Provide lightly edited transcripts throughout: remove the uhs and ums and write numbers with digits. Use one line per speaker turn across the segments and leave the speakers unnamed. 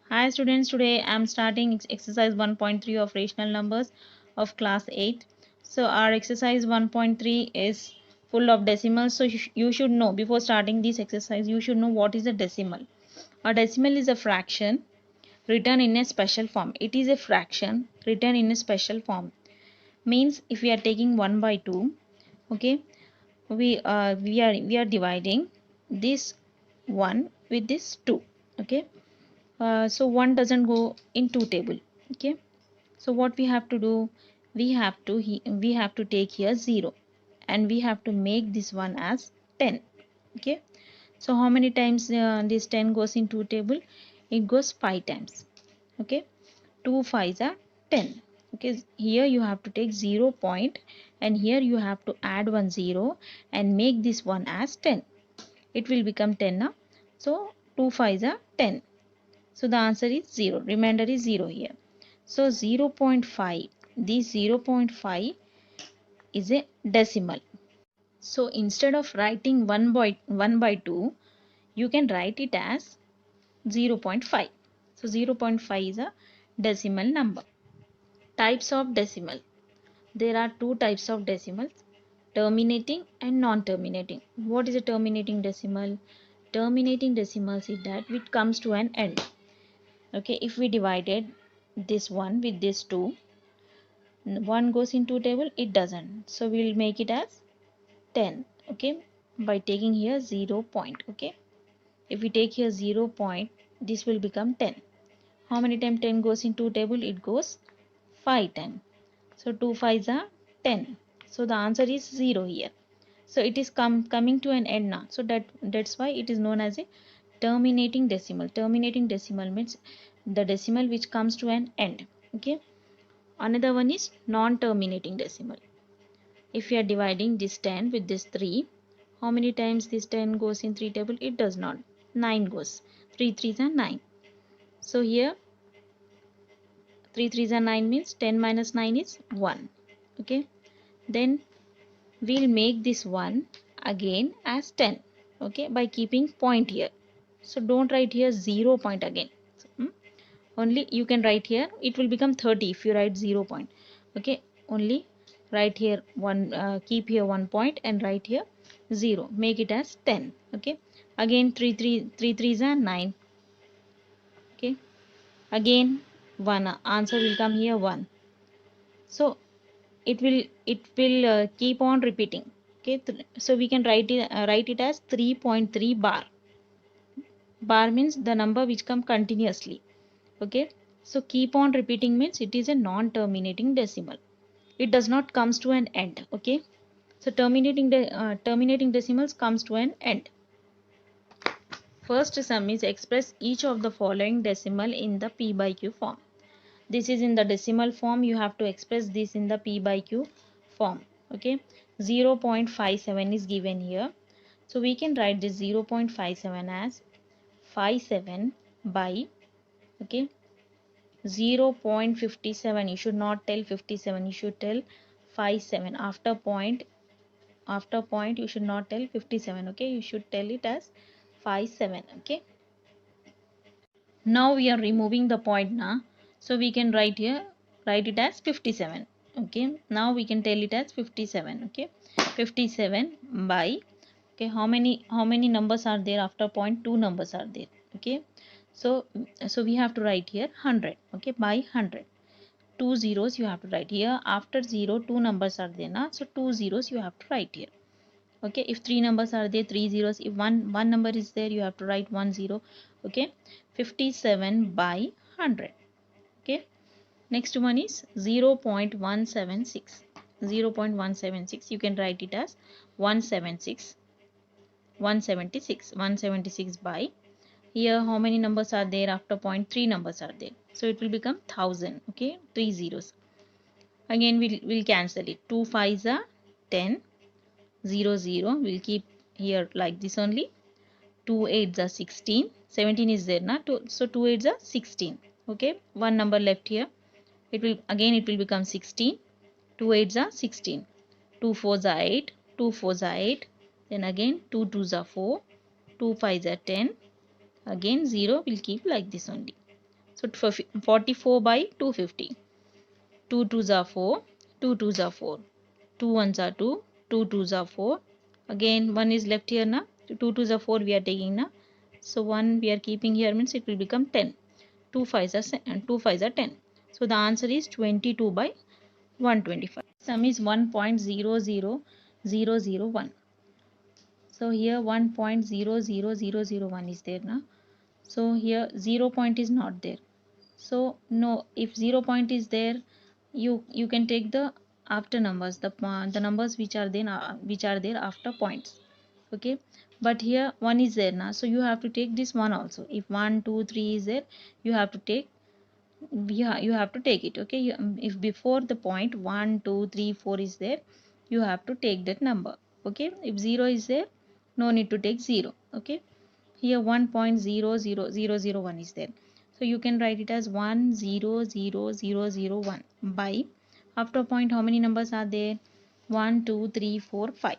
Hi students, today I am starting exercise 1.3 of rational numbers of class 8. So our exercise 1.3 is full of decimals. So you should know, before starting this exercise, you should know what is a decimal. A decimal is a fraction written in a special form. It is a fraction written in a special form. Means if we are taking 1 by 2, okay, we are dividing this 1 with this 2, okay. So 1 doesn't go in 2 table, okay. So what we have to do, we have to take here 0 and we have to make this one as 10, okay. So how many times this 10 goes in 2 table? It goes 5 times, okay. 2 5s are 10, okay. Here you have to take 0 point and here you have to add 1 0 and make this one as 10. It will become 10 now. So 2 5s are 10. So the answer is 0. Remainder is 0 here. So 0.5. This 0.5 is a decimal. So instead of writing 1 by 2, you can write it as 0.5. So 0.5 is a decimal number. Types of decimal. There are two types of decimals, terminating and non-terminating. What is a terminating decimal? Terminating decimals is that which comes to an end. Okay, if we divided this one with this 2, 1 goes into table, it doesn't, so we'll make it as 10, okay, by taking here 0 point, okay. If we take here 0 point, this will become 10. How many times 10 goes into table? It goes 5 times. So 2 5s are 10. So the answer is 0 here. So it is coming to an end now. So that's why it is known as a terminating decimal. Terminating decimal means the decimal which comes to an end, okay. Another one is non-terminating decimal. If we are dividing this 10 with this 3, how many times this 10 goes in 3 table? It does not. 9 goes. 3 3s are 9. So here 3 3s are 9 means 10 minus 9 is 1. Okay. Then we'll make this one again as 10. Okay. By keeping point here. So don't write here 0 point again. Only you can write here, it will become 30 if you write 0 point, okay. Only write here one, keep here 1 point and write here 0, make it as 10, okay. Again 3 3s are 9, okay. Again 1, answer will come here 1. So it will keep on repeating, okay. So we can write it as 3.3 bar. Bar means the number which come continuously, okay. So keep on repeating means it is a non-terminating decimal, it does not comes to an end, okay. So terminating decimals comes to an end. First sum is express each of the following decimal in the p by q form. This is in the decimal form, you have to express this in the p by q form, okay. 0.57 is given here, so we can write this 0.57 as 57 by, okay, 0.57. You should not tell 57, you should tell 57 after point. You should not tell 57, okay, you should tell it as 57, okay. Now we are removing the point now, so we can write it as 57, okay. Now we can tell it as 57, okay. 57 by, okay, how many numbers are there after point? Two numbers are there, okay. So we have to write here 100, okay, by 100. Two zeros you have to write here. After 0, two numbers are there now, so two zeros you have to write here, okay. If three numbers are there, three zeros. If one number is there, you have to write 1 0, okay. 57 by 100, okay. Next one is 0.176. 0.176, you can write it as 176. 176 by, here how many numbers are there after point? Three numbers are there, so it will become 1000, okay. Three zeros. Again we'll cancel it. 2 5s are 10. 0 0, we'll keep here like this only. 2 8s are 16. 17 is there now, so 2 8s are 16, okay. One number left here, it will become 16. 2 8s are 16. 2 4s are 8. 2 4s are 8. Then again 2 2s are 4. 2 5s are 10. Again 0 will keep like this only. So 44 by 250. 2 2s are 4, 2 2s are 4, 2 1s are 2, 2 2s are 4. Again, 1 is left here now. 2 2s are 4 we are taking now. So 1 we are keeping here means it will become 10. 2 5s are 2 5s are 10. So the answer is 22 by 125. Sum is 1.00001. So here 1.00001 is there now. So here 0 point is not there. So no, if 0 point is there, you can take the after numbers, the numbers which are there after points. Okay, but here 1 is there now, so you have to take this one also. If 1 2 3 is there, you have to take you have to take it. Okay, if before the point 1 2 3 4 is there, you have to take that number. Okay, if 0 is there, no need to take 0. Okay, here 1.00001 is there, so you can write it as 1000001 by after point how many numbers are there? 1 2 3 4 5.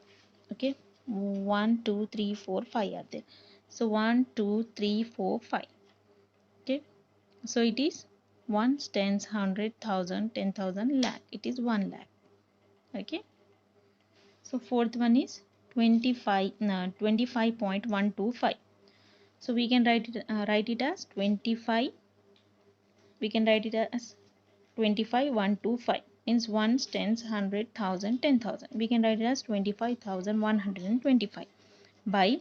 Okay, 1 2 3 4 5 are there, so 1 2 3 4 5. Okay, so it is ones, tens, hundred, thousand, 10,000, lakh. It is 1 lakh. Okay. So fourth one is 25.125. So we can write it as 25. We can write it as 25.125 means ones, tens, hundred, thousand, 10,000. We can write it as 25,125 by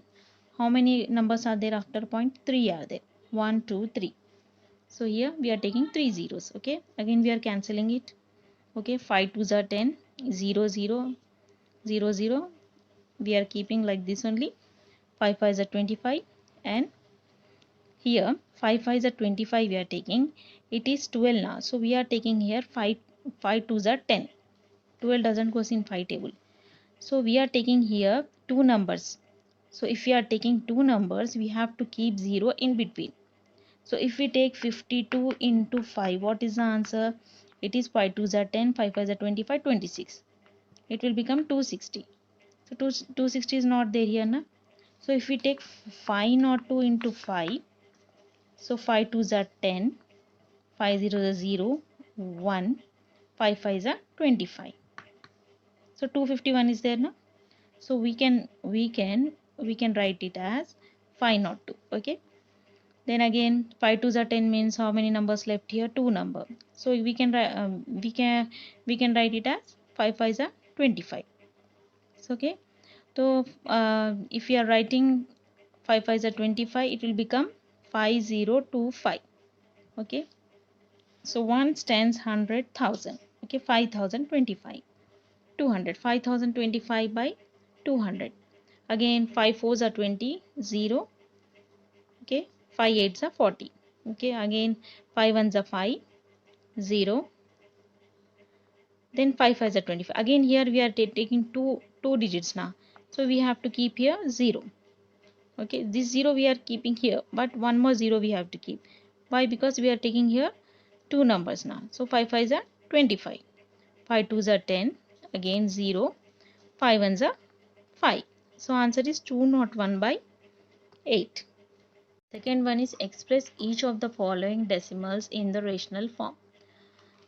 how many numbers are there after point? 3 are there. 1 2 3. So here we are taking 3 zeros. Okay, again we are cancelling it. Okay, 5 2s are 10, 0 0 0 0. We are keeping like this only. 5 5s are 25, and here 5 5s are 25 we are taking. It is 12 now, so we are taking here 5 2s are 10. 12 doesn't goes in 5 table, so we are taking here two numbers. So if we are taking two numbers, we have to keep 0 in between. So if we take 52 into 5, what is the answer? It is 5 2s are 10, 5 5s are 25, 26. It will become 260. So 260 is not there here na. So if we take 5 not 2 into 5, so 5 2s are 10, 5 zeros are 0, 1, 5 5s are 25. So 251 is there na. So we can write it as 5 not 2. Okay. Then again 5 2s are 10 means how many numbers left here? 2 number. So we can write it as 5 5s are 25. So, okay. So if we are writing 5 5s are 25, it will become 5025. Okay. So ones, tens, hundred, thousand. Okay, 5025. 200. 5025 by 200. Again 5 4s are 20, 0. Okay, 5 8s are 40. Okay, again 5 1s are 5, 0. Then 5 5s are 25. Again here we are taking two digits now, so we have to keep here 0. Okay, this 0 we are keeping here, but one more 0 we have to keep. Why? Because we are taking here two numbers now. So 5 5s are 25, 5 2s are 10, again 0, 5 1s are 5. So answer is 201 by 8. Second one is express each of the following decimals in the rational form.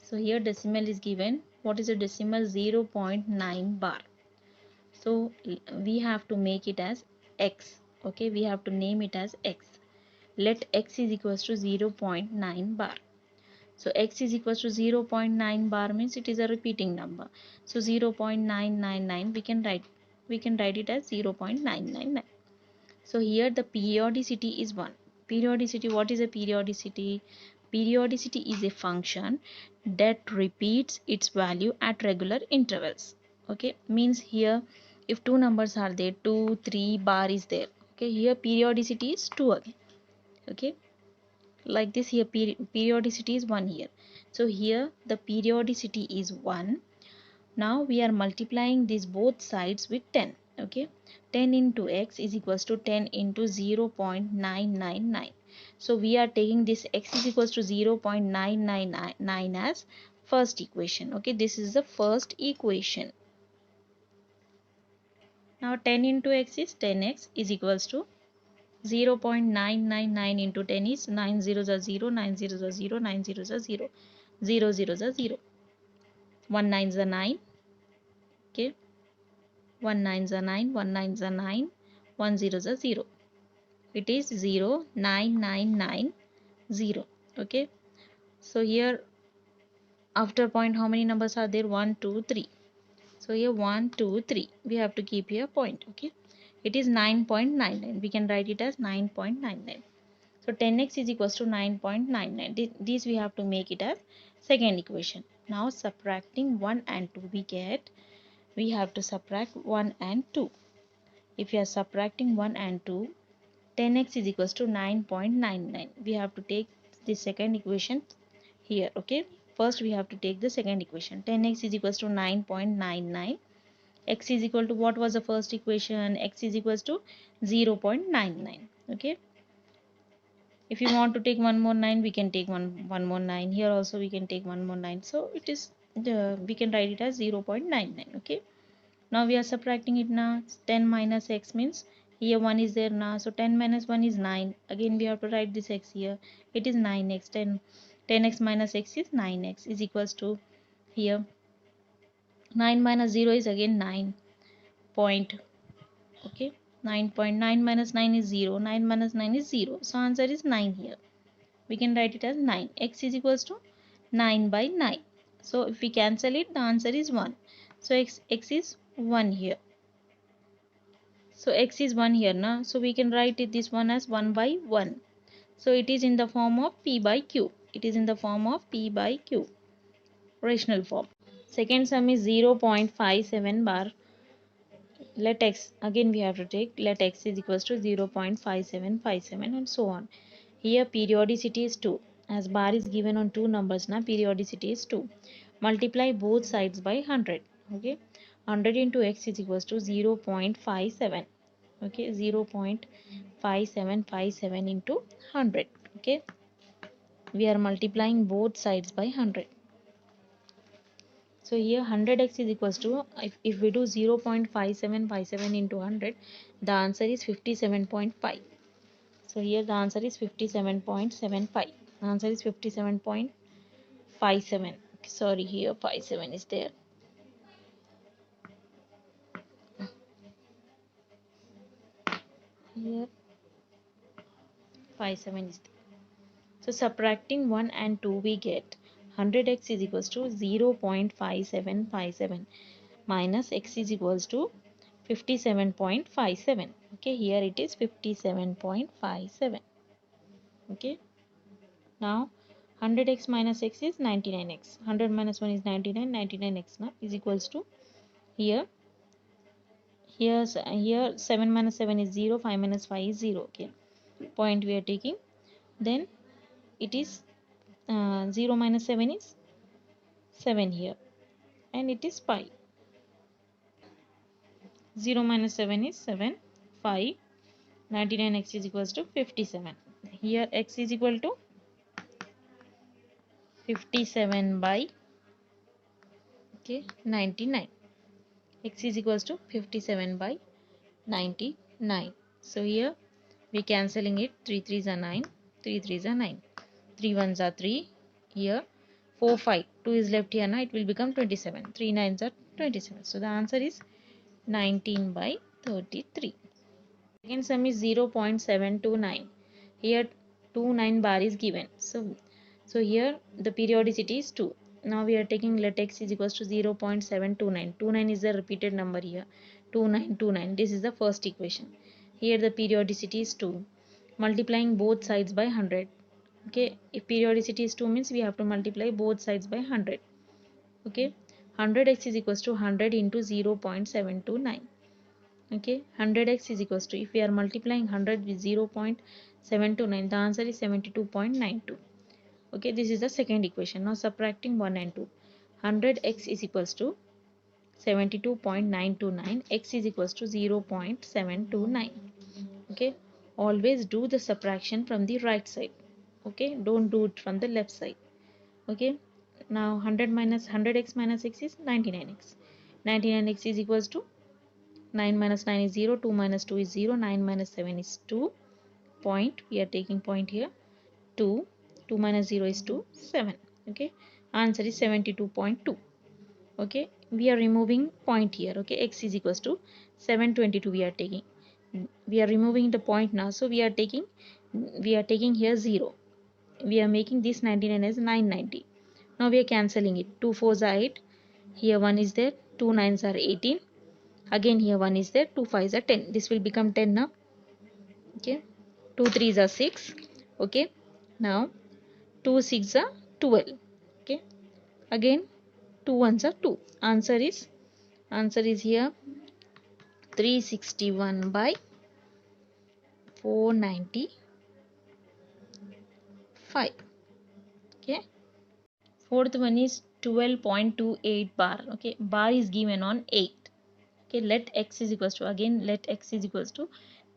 So here decimal is given. What is a decimal? 0.9 bar. So we have to make it as x. Okay, we have to name it as x. Let x is equals to 0.9 bar. So x is equals to 0.9 bar means it is a repeating number. So 0.999 we can write it as 0.999. So here the periodicity is 1. Periodicity, what is a periodicity? Periodicity is a function that repeats its value at regular intervals. Okay, means here if two numbers are there, 2 3 bar is there. Okay, here periodicity is 2 again. Okay, like this here periodicity is 1 here. So here the periodicity is 1. Now we are multiplying these both sides with 10. Okay, 10 into x is equals to 10 into 0.999. So we are taking this x is equals to 0.999 as first equation. Okay, this is the first equation. Now 10 into x is 10x is equals to 0.999 into 10 is 9 zeros are 0, 9 zeros are 0, 9 zeros are 0, 0 zeros are 0, 1 nines are 9, okay, 1 nines are 9, 1 nines are 9, 1 zeros are 0. It is 0, 9, 9, 9, 0. Okay. So here after point how many numbers are there? 1, 2, 3. So here 1, 2, 3. We have to keep here point. Okay. It is 9.99. We can write it as 9.99. So 10x is equals to 9.99. This we have to make it as second equation. Now subtracting 1 and 2 we have to subtract 1 and 2. If you are subtracting 1 and 2, 10x is equals to 9.99. We have to take the second equation here. Okay. First we have to take the second equation. 10x is equals to 9.99. X is equal to, what was the first equation? X is equals to 0.99. Okay. If you want to take one more 9, we can take one more 9. Here also we can take one more 9. So it is we can write it as 0.99. Okay. Now we are subtracting it now. 10 minus x means here 1 is there now. So 10 minus 1 is 9. Again we have to write this x here. It is 9x. 10x minus x is 9x is equals to here 9 minus 0 is again 9 point. Okay. 9.9 minus 9 is 0. 9 minus 9 is 0. So answer is 9 here. We can write it as 9. X is equals to 9 by 9. So if we cancel it, the answer is 1. So x is 1 here. So x is 1 here now. So we can write it this one as 1 by 1. So it is in the form of p by q. It is in the form of p by q. Rational form. Second sum is 0.57 bar. Let x, again we have to take, let x is equals to 0.5757 and so on. Here periodicity is 2. As bar is given on two numbers now, periodicity is 2. Multiply both sides by 100. Okay. 100 into x is equals to 0.57. Okay. 0.5757 into 100. Okay. We are multiplying both sides by 100. So here 100x is equals to, if we do 0.5757 into 100, the answer is 57.5. So here the answer is 57.75. The answer is 57.57. Sorry, here 57 is there. Here 57 is there. So subtracting 1 and 2 we get 100x is equals to 0.5757 minus x is equals to 57.57. Okay, here it is 57.57. Okay. Now 100x minus x is 99x. 100 minus 1 is 99. 99x now is equals to here 7 minus 7 is 0. 5 minus 5 is 0. Okay. Point we are taking. Then it is 0 minus 7 is 7 here. And it is pi. 0 minus 7 is 7. 5. 99x is equals to 57. Here x is equal to 57 by 99. X is equals to 57 by 99. So here we cancelling it. 3 3s are 9. 3 3s are 9. 3 1s are 3. Here 4 5. 2 is left here now. It will become 27. 3 9s are 27. So the answer is 19 by 33. Second sum is 0.729. Here 29 bar is given. So here the periodicity is 2. Now we are taking let x is equals to 0.729. 29 is the repeated number here. 2929. This is the first equation. Here the periodicity is 2. Multiplying both sides by 100. Okay. If periodicity is 2 means we have to multiply both sides by 100. Okay. 100x is equals to 100 into 0.729. Okay, 100x is equals to, if we are multiplying 100 with 0.729, the answer is 72.92. Okay, this is the second equation. Now subtracting 1 and 2. 100x is equals to 72.929. X is equals to 0.729. Okay, always do the subtraction from the right side. Okay, don't do it from the left side. Okay, now 100 minus 100x minus x is 99x. 99x is equals to 9 minus 9 is 0, 2 minus 2 is 0, 9 minus 7 is 2, point, we are taking point here 2, 2 minus 0 is 2, 7. Okay, answer is 72.2. Okay, we are removing point here. Okay, x is equals to 722 we are taking. We are removing the point now, so we are taking here 0. We are making this 99 as 990. Now we are cancelling it. 2 4s are 8. Here 1 is there. 2 9s are 18. Again here 1 is there. 2 5s are 10. This will become 10 now. Okay, 2 3s are 6. Okay, now 2 6s are 12. Okay, again 2 1s are 2. Answer is here 361 by 495. Okay, fourth one is 12.28 bar. Okay, bar is given on 8. Okay, let x is equals to, again let x is equals to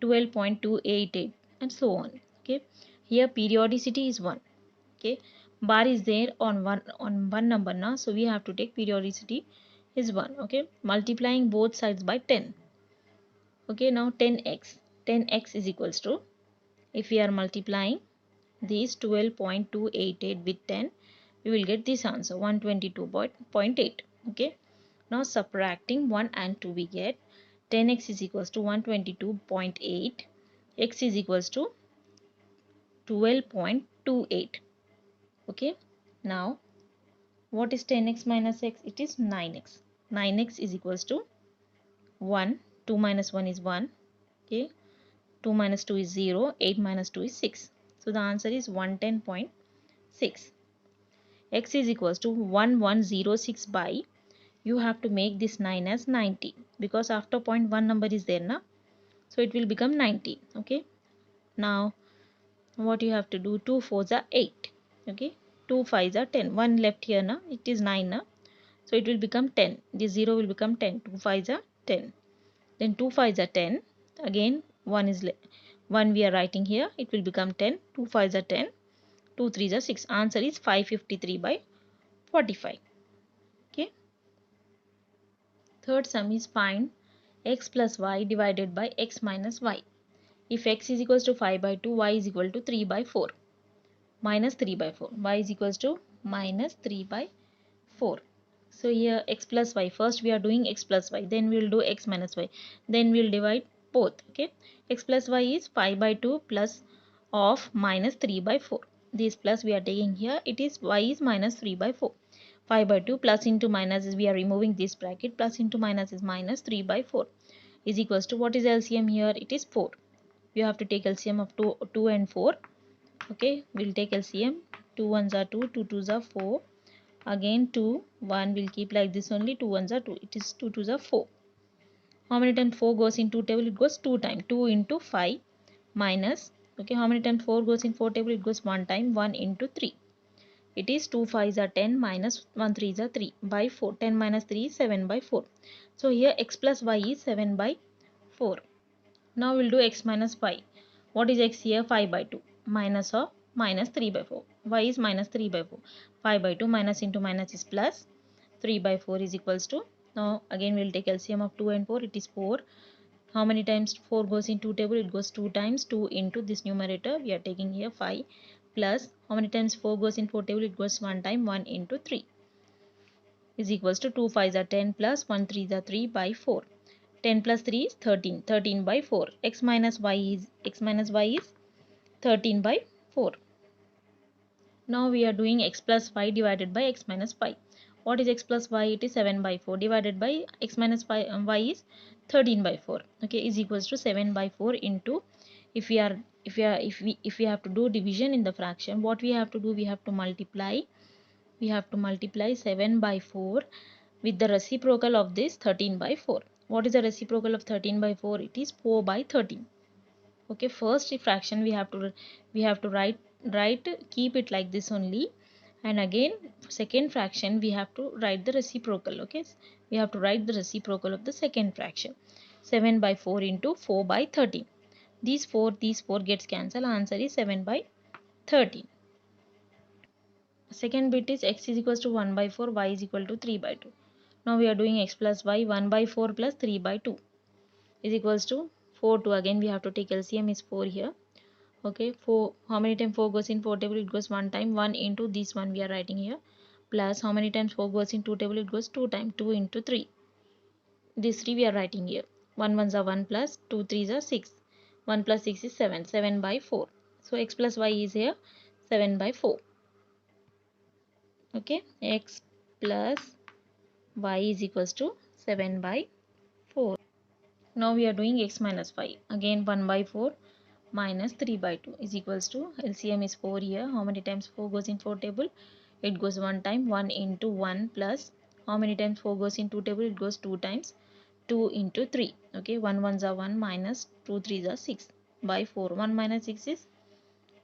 12.288 and so on. Okay, here periodicity is 1. Okay, bar is there on one number now, so we have to take periodicity is 1. Okay, multiplying both sides by 10. Okay, now 10x is equals to, if we are multiplying these 12.288 with 10, we will get this answer 122.8. Okay, now subtracting 1 and 2, we get 10x is equals to 122.8, x is equals to 12.28. Okay, now what is 10x minus x? It is 9x. 9x is equals to 1. 2 minus 1 is 1. Okay, 2 minus 2 is 0. 8 minus 2 is 6. So the answer is 110.6. X is equals to 1106 by, you have to make this 9 as 90 because after point one number is there now, so it will become 90. Okay, now what you have to do, 2 4s are 8. Okay, 2 5s are 10. 1 left here now, it is 9 now, so it will become 10. This 0 will become 10. 2 5s are 10. Then 2 5s are 10. Again 1 is 1 we are writing here, it will become 10. 2 5s are 10. 2 3s are 6. Answer is 553 by 45. Okay, third sum is find x plus y divided by x minus y. If x is equals to 5 by 2, y is equal to 3 by 4, minus 3 by 4, y is equals to minus 3 by 4. So here x plus y, first we are doing x plus y, then we will do x minus y, then we will divide both. Okay, x plus y is 5 by 2 plus of minus 3 by 4. This plus we are taking here, it is y is minus 3 by 4. 5 by 2 plus into minus is, we are removing this bracket, plus into minus is minus 3 by 4 is equals to, what is LCM here? It is 4. You have to take LCM of 2 and 4. Okay, we'll take LCM. 2 1s are 2, 2 2s are 4. Again 2, 1 will keep like this only, 2 1s are 2. It is 2 2s are 4. How many times 4 goes in 2 table? It goes 2 times. 2 into 5 minus, okay, how many times 4 goes in 4 table? It goes 1 time. 1 into 3. It is 2 5s are 10 minus 1 3s are 3 by 4. 10 minus 3 is 7 by 4. So here x plus y is 7 by 4. Now we'll do x minus y. What is x here? 5 by 2 minus of minus 3 by 4. Y is minus 3 by 4. 5 by 2 minus into minus is plus. 3 by 4 is equals to, now again we'll take LCM of 2 and 4. It is 4. How many times 4 goes in 2 table? It goes 2 times. 2 into this numerator, we are taking here 5, plus how many times 4 goes in 4 table? It goes 1 time. 1 into 3 is equals to 2 5s are 10 plus 1 3s are 3 by 4. 10 plus 3 is 13. 13 by 4. X minus y is 13 by 4. Now we are doing x plus y divided by x minus y. What is x plus y? It is 7 by 4 divided by x minus y is 13 by 4. Okay, is equals to 7 by 4 into, if we have to do division in the fraction, what we have to do? We have to multiply 7 by 4 with the reciprocal of this 13 by 4. What is the reciprocal of 13 by 4? It is 4 by 13. Okay, first fraction we have to write keep it like this only, and again second fraction we have to write the reciprocal. Okay, we have to write the reciprocal of the second fraction. 7 by 4 into 4 by 13. These 4 gets cancelled. Answer is 7 by 13. Second bit is x is equals to 1 by 4, y is equal to 3 by 2. Now we are doing x plus y. 1 by 4 plus 3 by 2 is equals to 4 2. Again we have to take LCM is 4 here. Okay, 4, how many times 4 goes in 4 table? It goes 1 time. 1 into this one we are writing here, plus how many times 4 goes in 2 table? It goes 2 times. 2 into 3, this 3 we are writing here. 1 ones are 1 plus 2 threes are 6. 1 plus 6 is 7. 7 by 4. So x plus y is here 7 by 4. Okay, x plus y is equals to 7 by 4. Now we are doing x minus 5. Again 1 by 4 minus 3 by 2 is equals to, LCM is 4 here. How many times 4 goes in 4 table? It goes 1 time. 1 into 1 plus how many times 4 goes in 2 table? It goes 2 times. 2 into 3. Okay, 1 ones are 1 minus 2 threes are 6 by 4. 1 minus 6 is,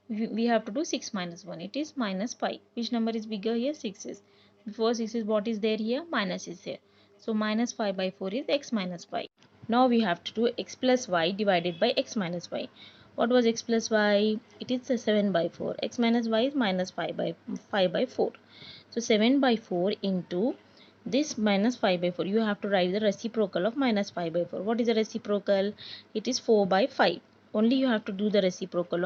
we have to do 6 minus 1. It is minus 5. Which number is bigger here? 6 is. Before 6 is, what is there here? Minus is there. So minus 5 by 4 is x minus 5. Now we have to do x plus y divided by x minus y. What was x plus y? It is 7 by 4. X minus y is minus 5 by 4. So 7 by 4 into this minus 5 by 4. You have to write the reciprocal of minus 5 by 4. What is the reciprocal? It is 4 by 5. Only you have to do the reciprocal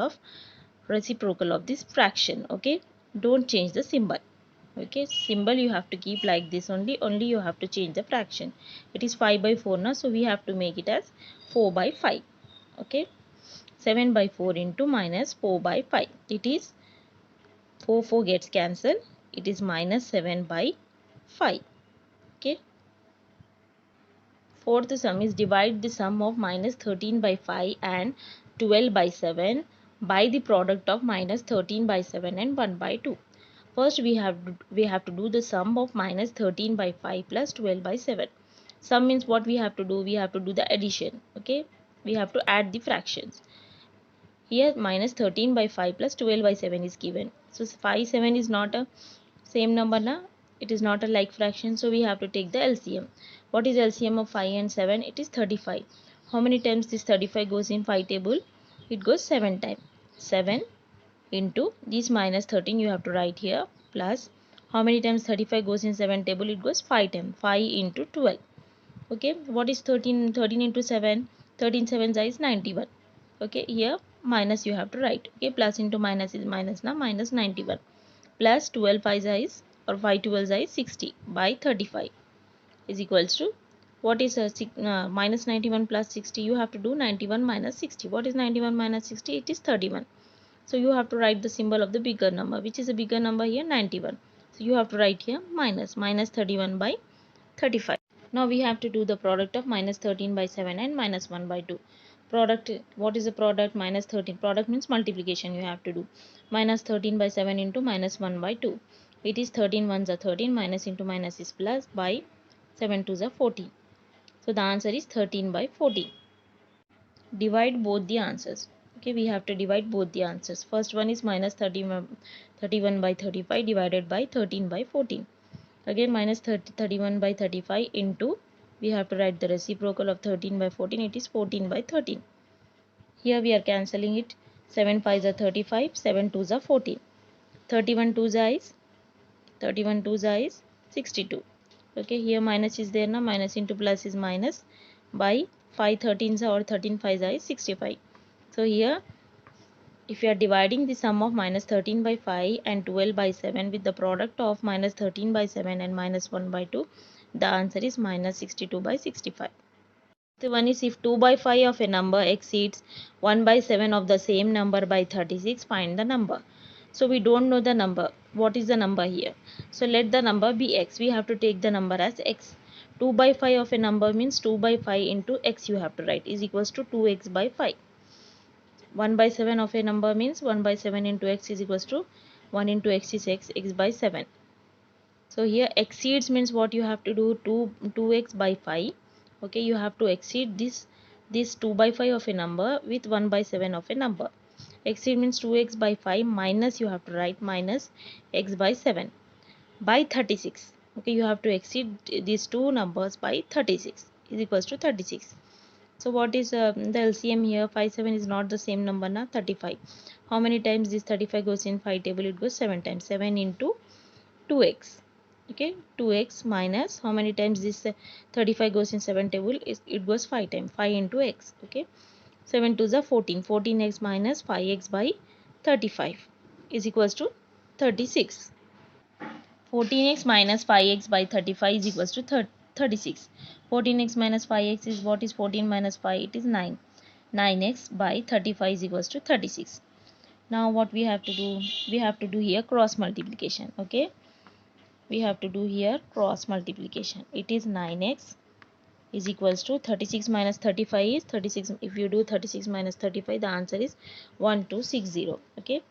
of this fraction. Okay, don't change the symbol. Okay, symbol you have to keep like this only you have to change the fraction. It is 5 by 4 now, so we have to make it as 4 by 5. Okay, 7 by 4 into minus 4 by 5. It is 4 gets cancelled. It is minus 7 by 5. Okay, fourth sum is divide the sum of minus 13 by 5 and 12 by 7 by the product of minus 13 by 7 and 1 by 2. First we have to do the sum of minus 13 by 5 plus 12 by 7. Sum means what we have to do? We have to do the addition. Okay, we have to add the fractions. Here minus 13 by 5 plus 12 by 7 is given. So 5 7 is not a same number na, it is not a like fraction, so we have to take the LCM. What is LCM of 5 and 7? It is 35. How many times this 35 goes in 5 table? It goes 7 times. 7 into this minus 13 you have to write here, plus how many times 35 goes in 7 table? It goes 5 times. 5 into 12. Okay, what is 13 into 7? 13 7 is 91. Okay, here minus you have to write. Okay, plus into minus is minus now, minus 91 plus 12 5 is, or 5 12 is 60 by 35 is equals to, what is minus 91 plus 60? You have to do 91 minus 60. What is 91 minus 60? It is 31. So you have to write the symbol of the bigger number. Which is a bigger number here? 91. So you have to write here minus 31 by 35. Now we have to do the product of minus 13 by 7 and minus 1 by 2. Product, what is the product? Minus 13. Product means multiplication you have to do. Minus 13 by 7 into minus 1 by 2. It is 13 ones are 13, minus into minus is plus, by 7 twos are 14. So the answer is 13 by 14. Divide both the answers. Okay, we have to divide both the answers. First one is minus 31 by 35 divided by 13 by 14. Again minus 31 by 35 into, we have to write the reciprocal of 13 by 14. It is 14 by 13. Here we are cancelling it. 7 5s are 35, 7 2s are 14. 31 2s is 62. Okay, here minus is there now, minus into plus is minus, by 5 13s or 13 5s is 65. So here if you are dividing the sum of minus 13 by 5 and 12 by 7 with the product of minus 13 by 7 and minus 1 by 2, the answer is minus 62 by 65. The one is, if 2 by 5 of a number exceeds 1 by 7 of the same number by 36, find the number. So we don't know the number. What is the number here? So let the number be x. We have to take the number as x. 2 by 5 of a number means 2 by 5 into x you have to write is equals to 2x by 5. 1 by 7 of a number means 1 by 7 into x is equals to 1 into x is x by 7. So here exceeds means what you have to do, 2x by 5. Okay, you have to exceed this 2 by 5 of a number with 1 by 7 of a number. Exceed means 2x by 5 minus, you have to write minus x by 7 by 36. Okay, you have to exceed these two numbers by 36 is equals to 36. So what is the LCM here? 5 7 is not the same number na, 35. How many times this 35 goes in 5 table? It goes 7 times. 7 into 2x. Okay, 2x minus how many times this 35 goes in 7 table? It goes 5 times. 5 into x. Okay, 7 2s are 14. 14x minus 5x by 35 is equals to 36. 14x minus 5x by 35 is equals to 36. 14x minus 5x is what is 14 minus 5? It is 9. 9x by 35 is equals to 36. Now what we have to do? We have to do here cross multiplication. Okay. We have to do here cross multiplication. It is 9x is equals to 36 minus 35 is 36. If you do 36 minus 35, the answer is 1260. Okay.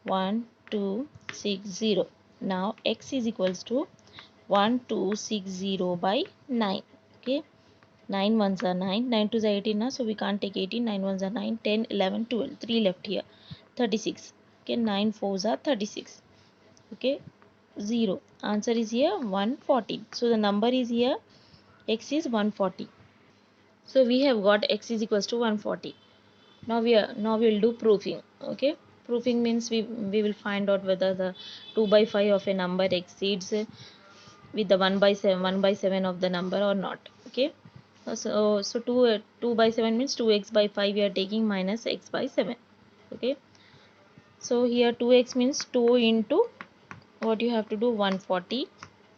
1260. Now x is equals to 1260 by 9. Okay. 9 ones are 9. 9 2s are 18 now, so we can't take 18. 9 ones are 9. 10, 11, 12. 3 left here. 36. Okay. 9 4s are 36. Okay. 0. Answer is here 140. So the number is here x is 140. So we have got x is equals to 140. Now we will do proofing. Okay. Proofing means we will find out whether the 2 by 5 of a number exceeds with the 1 by 7 of the number or not. Okay. So 2 by 7 means 2x by 5 we are taking minus x by 7. Okay. So here 2x means 2 into what you have to do 140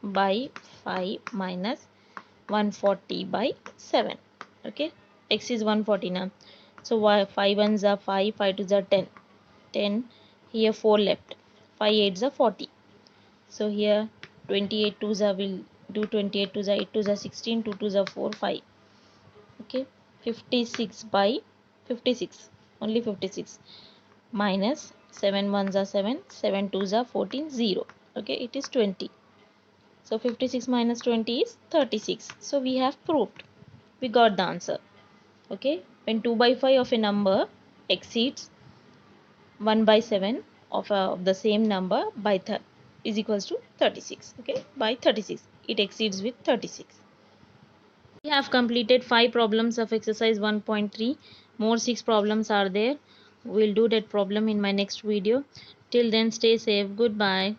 by 5 minus 140 by 7. Okay. X is 140 now. So 5 ones are 5, 5 twos are 10. 10 here 4 left. 5 8s are 40. So here 28 twos are will do 28 twos are 8 twos are 16, 2 twos are 4 5. Okay. 56 by 56, only 56 minus 7 ones are 7, 7 twos are 14 0. Okay, it is 20. So 56 minus 20 is 36. So we have proved, we got the answer. Okay, when 2 by 5 of a number exceeds 1 by 7 of the same number by is equals to 36. Okay, by 36 it exceeds with 36. We have completed 5 problems of exercise 1.3. More 6 problems are there. We'll do that problem in my next video. Till then, stay safe. Goodbye.